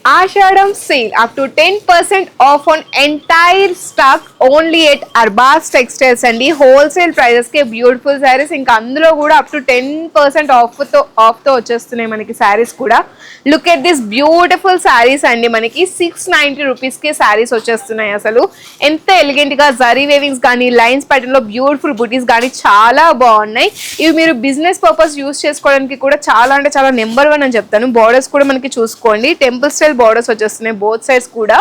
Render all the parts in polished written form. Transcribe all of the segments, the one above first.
Ashadam sale up to 10% off on entire stock only at Arbas Textiles అండి wholesale prices కి beautiful saris ఇంకా అందులో కూడా అప్ టు 10% ఆఫ్ తో వచ్చేస్తున్నాయి మనకి శారీస్ కూడా. Look at this beautiful saris అండి, మనకి 690 రూపీస్ కి శారీస్ వచ్చేస్తున్నాయి. అసలు ఎంత ఎలిగెంట్ గా జరీ వేవింగ్స్ కానీ లైన్స్ ప్యాటర్న్ లో బ్యూటిఫుల్ బుటీస్ కానీ చాలా బాగున్నాయి. ఇవి మీరు బిజినెస్ పర్పస్ యూస్ చేసుకోవడానికి కూడా చాలా అంటే చాలా నెంబర్ 1 అని చెప్తాను. బోర్డర్స్ కూడా మనకి చూసుకోండి, టెంపుల్ స్టైల్ బోర్డర్స్ వచ్చేస్తున్నాయి బోత్ సైడ్స్ కూడా.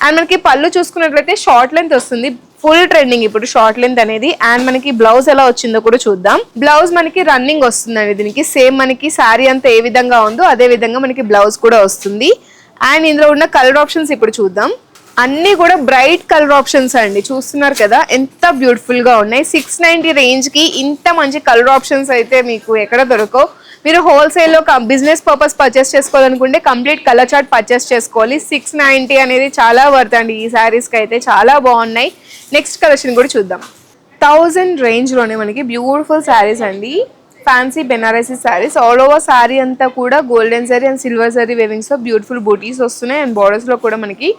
అండ్ మనకి పళ్ళు చూసుకున్నట్లయితే షార్ట్ లెంత్ వస్తుంది, ఫుల్ ట్రెండింగ్ ఇప్పుడు షార్ట్ లెంత్ అనేది. అండ్ మనకి బ్లౌజ్ ఎలా వచ్చిందో కూడా చూద్దాం. బ్లౌజ్ మనకి రన్నింగ్ వస్తుందండి దీనికి, సేమ్ మనకి శారీ అంతా ఏ విధంగా ఉందో అదే విధంగా మనకి బ్లౌజ్ కూడా వస్తుంది. అండ్ ఇందులో ఉన్న కలర్ ఆప్షన్స్ ఇప్పుడు చూద్దాం. అన్ని కూడా బ్రైట్ కలర్ ఆప్షన్స్ అండి, చూస్తున్నారు కదా ఎంత బ్యూటిఫుల్ గా ఉన్నాయి. 690 రేంజ్ కి ఇంత మంచి కలర్ ఆప్షన్స్ అయితే మీకు ఎక్కడ దొరకవు. మీరు హోల్సేల్లో బిజినెస్ పర్పస్ పర్చేస్ చేసుకోవాలనుకుంటే కంప్లీట్ కలర్ చార్ట్ పర్చేస్ చేసుకోవాలి. 690 అనేది చాలా వర్త్ అండి ఈ శారీస్కి అయితే, చాలా బాగున్నాయి. నెక్స్ట్ కలెక్షన్ కూడా చూద్దాం. 1000 రేంజ్లోనే మనకి బ్యూటిఫుల్ శారీస్ అండి, fancy Banarasi saris. All over sari అంతా కూడా golden zari and silver zari weavings తో బ్యూటిఫుల్ బూటీస్ వస్తున్నాయి. అండ్ బార్డర్స్ లో కూడా మనకి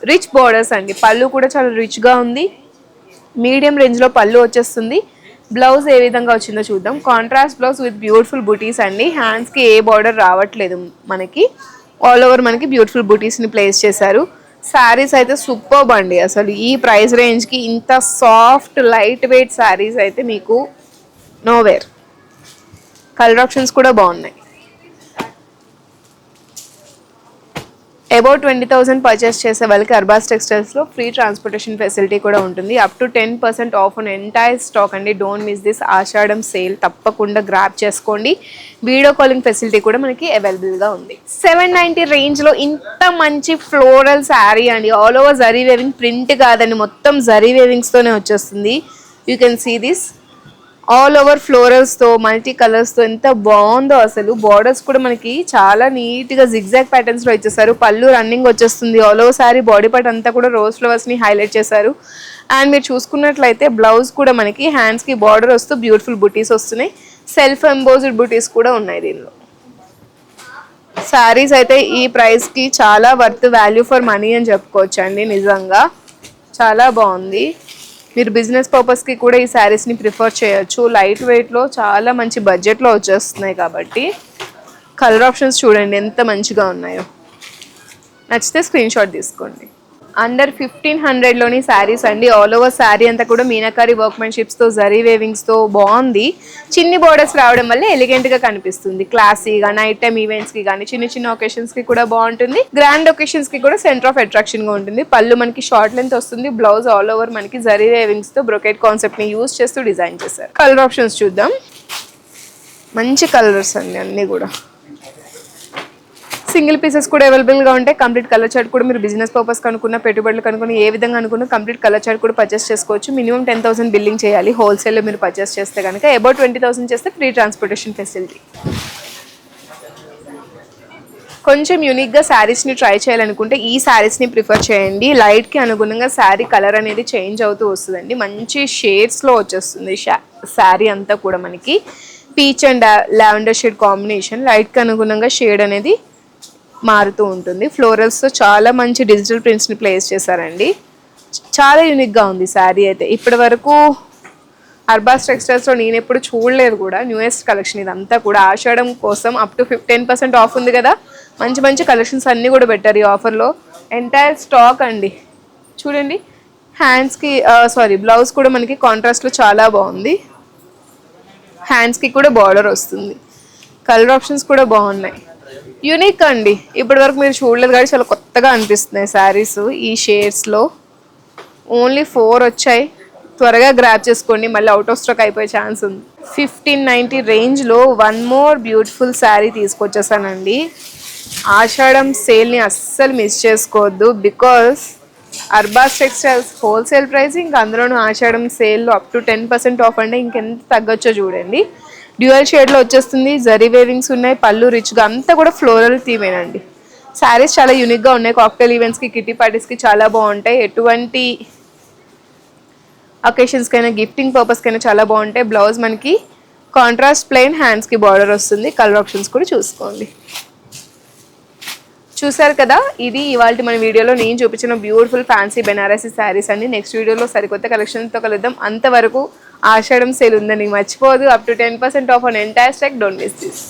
రిచ్ బార్డర్స్ అండి. పళ్ళు కూడా చాలా రిచ్ గా ఉంది, మీడియం రేంజ్ లో పళ్ళు వచ్చేస్తుంది. బ్లౌజ్ ఏ విధంగా వచ్చిందో చూద్దాం. కాంట్రాస్ట్ బ్లౌజ్ విత్ బ్యూటిఫుల్ బుటీస్ అండి. హ్యాండ్స్ కి ఏ బార్డర్ రావట్లేదు మనకి, ఆల్ ఓవర్ మనకి బ్యూటిఫుల్ బుటీస్ ని ప్లేస్ చేశారు. శారీస్ అయితే సూపర్బ్ అండి, అసలు ఈ ప్రైస్ రేంజ్ కి ఇంత సాఫ్ట్ లైట్ వెయిట్ శారీస్ అయితే మీకు నోవేర్. కలర్ ఆప్షన్స్ కూడా బాగున్నాయి. అబౌట్ 20,000 పర్చేస్ చేసే వాళ్ళకి అర్బాస్ టెక్స్టైల్స్లో ఫ్రీ ట్రాన్స్పోర్టేషన్ ఫెసిలిటీ కూడా ఉంటుంది. Up to 10% off on entire stock అండి. Don't miss this Ashadham sale, తప్పకుండా గ్రాప్ చేసుకోండి. వీడియో కాలింగ్ ఫెసిలిటీ కూడా మనకి అవైలబుల్గా ఉంది. 790 రేంజ్లో ఇంత మంచి ఫ్లోరల్ శారీ అండి, all over zari weaving, print కాదండి మొత్తం జరీ వేవింగ్స్తోనే వచ్చేస్తుంది. You can see this all over ఫ్లోరల్స్తో మల్టీ కలర్స్తో ఎంత బాగుందో అసలు. బార్డర్స్ కూడా మనకి చాలా నీట్గా జిగ్జాగ్ ప్యాటర్న్స్లో ఇచ్చేసారు. పళ్ళు రన్నింగ్ వచ్చేస్తుంది. All over sorry body part అంతా కూడా రోజ్ ఫ్లవర్స్ని హైలైట్ చేశారు. అండ్ మీరు చూసుకున్నట్లయితే బ్లౌజ్ కూడా మనకి హ్యాండ్స్కి బార్డర్ వస్తూ బ్యూటిఫుల్ బుటీస్ వస్తున్నాయి. సెల్ఫ్ ఎంబోజ్డ్ బుటీస్ కూడా ఉన్నాయి దీనిలో. శారీస్ అయితే ఈ ప్రైస్కి చాలా వర్త్, వాల్యూ ఫర్ మనీ అని చెప్పుకోవచ్చు అండి. నిజంగా చాలా బాగుంది. మీరు బిజినెస్ పర్పస్కి కూడా ఈ శారీస్ని ప్రిఫర్ చేయొచ్చు. లైట్ వెయిట్లో చాలా మంచి బడ్జెట్లో వచ్చేస్తున్నాయి కాబట్టి. కలర్ ఆప్షన్స్ చూడండి ఎంత మంచిగా ఉన్నాయో. నచ్చితే స్క్రీన్ షాట్ తీసుకోండి. అండర్ 1500లోని శారీస్ అండి. ఆల్ ఓవర్ శారీ అంతా కూడా మీనాకారి వర్క్మెన్షిప్స్తో జరీ వేవింగ్స్తో బాగుంది. చిన్ని బోర్డర్స్ రావడం వల్ల ఎలిగెంట్గా కనిపిస్తుంది. క్లాసీగా నైట్ టైమ్ ఈవెంట్స్కి కానీ చిన్న చిన్న ఒకేషన్స్కి కూడా బాగుంటుంది. గ్రాండ్ ఒకేషన్స్కి కూడా సెంటర్ ఆఫ్ అట్రాక్షన్గా ఉంటుంది. పళ్ళు మనకి షార్ట్ లెంత్ వస్తుంది. బ్లౌజ్ ఆల్ ఓవర్ మనకి జరీ వేవింగ్స్తో బ్రొకెట్ కాన్సెప్ట్ని యూజ్ చేస్తూ డిజైన్ చేశారు. కలర్ ఆప్షన్స్ చూద్దాం. మంచి కలర్స్ అండి అన్నీ కూడా. సింగిల్ పీసెస్ కూడా అవైలబుల్గా ఉంటాయి. కంప్లీట్ కలర్ చార్ట్ కూడా మీరు బిజినెస్ పర్పస్ కనుక్కున్న, పెట్టుబడులు కనుక్కున్న, ఏ విధంగా అనుకున్న కంప్లీట్ కలర్ చార్ట్ కూడా పర్చేస్ చేసుకోవచ్చు. మినిమం 10,000 బిల్లింగ్ చేయాలి హోల్సేల్లో మీరు పర్చేస్ చేస్తే కనుక. అబౌట్ 20,000 చేస్తే ఫ్రీ ట్రాన్స్పోర్టేషన్ ఫెసిలిటీ. కొంచెం యూనిక్గా శారీస్ని ట్రై చేయాలనుకుంటే ఈ శారీస్ని ప్రిఫర్ చేయండి. లైట్కి అనుగుణంగా శారీ కలర్ అనేది చేంజ్ అవుతూ వస్తుందండి. మంచి షేడ్స్లో వచ్చేస్తుంది శారీ అంతా కూడా. మనకి peach and lavender shade combination, లైట్కి అనుగుణంగా షేడ్ అనేది మారుతూ ఉంటుంది. ఫ్లోరల్స్తో చాలా మంచి డిజిటల్ ప్రింట్స్ని ప్లేస్ చేశారండి. చాలా యూనిక్గా ఉంది శారీ అయితే. ఇప్పటి వరకు అర్బాస్ టెక్స్టైల్స్లో నేను ఎప్పుడు చూడలేదు కూడా. న్యూయెస్ట్ కలెక్షన్ ఇదంతా కూడా. ఆషాఢం కోసం అప్ టు 10% ఆఫ్ ఉంది కదా, మంచి మంచి కలెక్షన్స్ అన్నీ కూడా పెట్టారు ఈ ఆఫర్లో. ఎంటైర్ స్టాక్ అండి చూడండి. హ్యాండ్స్కి బ్లౌజ్ కూడా మనకి కాంట్రాస్ట్లో చాలా బాగుంది. హ్యాండ్స్కి కూడా బార్డర్ వస్తుంది. కలర్ ఆప్షన్స్ కూడా బాగున్నాయి. యూనిక్ అండి, ఇప్పటి వరకు మీరు చూడలేదు కానీ చాలా కొత్తగా అనిపిస్తున్నాయి శారీస్ ఈ షేడ్స్లో. ఓన్లీ 4 వచ్చాయి, త్వరగా గ్రాప్ చేసుకోండి, మళ్ళీ అవుట్ ఆఫ్ స్టాక్ అయిపోయే ఛాన్స్ ఉంది. 1590 రేంజ్లో వన్ మోర్ బ్యూటిఫుల్ శారీ తీసుకొచ్చేసానండి. ఆషాఢం సేల్ని అస్సలు మిస్ చేసుకోవద్దు. Because Arbaz textiles wholesale price, ఇంకా అందులోనూ ఆషాఢం సేల్లో అప్ టు 10% ఆఫ్ అంటే ఇంకెంత తగ్గొచ్చో చూడండి. డ్యూయల్ షేడ్లో వచ్చేస్తుంది. జరీ వేవింగ్స్ ఉన్నాయి. పళ్ళు రిచ్గా అంతా కూడా ఫ్లోరల్ థీమేనండి. శారీస్ చాలా యూనిక్గా ఉన్నాయి. కాక్టైల్ ఈవెంట్స్కి, కిటీ పార్టీస్కి చాలా బాగుంటాయి. ఎటువంటి అకేషన్స్కైనా, గిఫ్టింగ్ పర్పస్కైనా చాలా బాగుంటాయి. బ్లౌజ్ మనకి కాంట్రాస్ట్ ప్లెయిన్, హ్యాండ్స్కి బార్డర్ వస్తుంది. కలర్ ఆప్షన్స్ కూడా చూసుకోండి. చూసారు కదా, ఇది ఇవాళ మన వీడియోలో నేను చూపించిన బ్యూటిఫుల్ ఫ్యాన్సీ బెనారసీ శారీస్ అండి. నెక్స్ట్ వీడియోలో సరికొత్త కలెక్షన్తో కలుద్దాం. అంతవరకు ఆషాఢం సేల్ ఉందని మర్చిపోదు. Up to 10% off on entire stock. Don't miss this.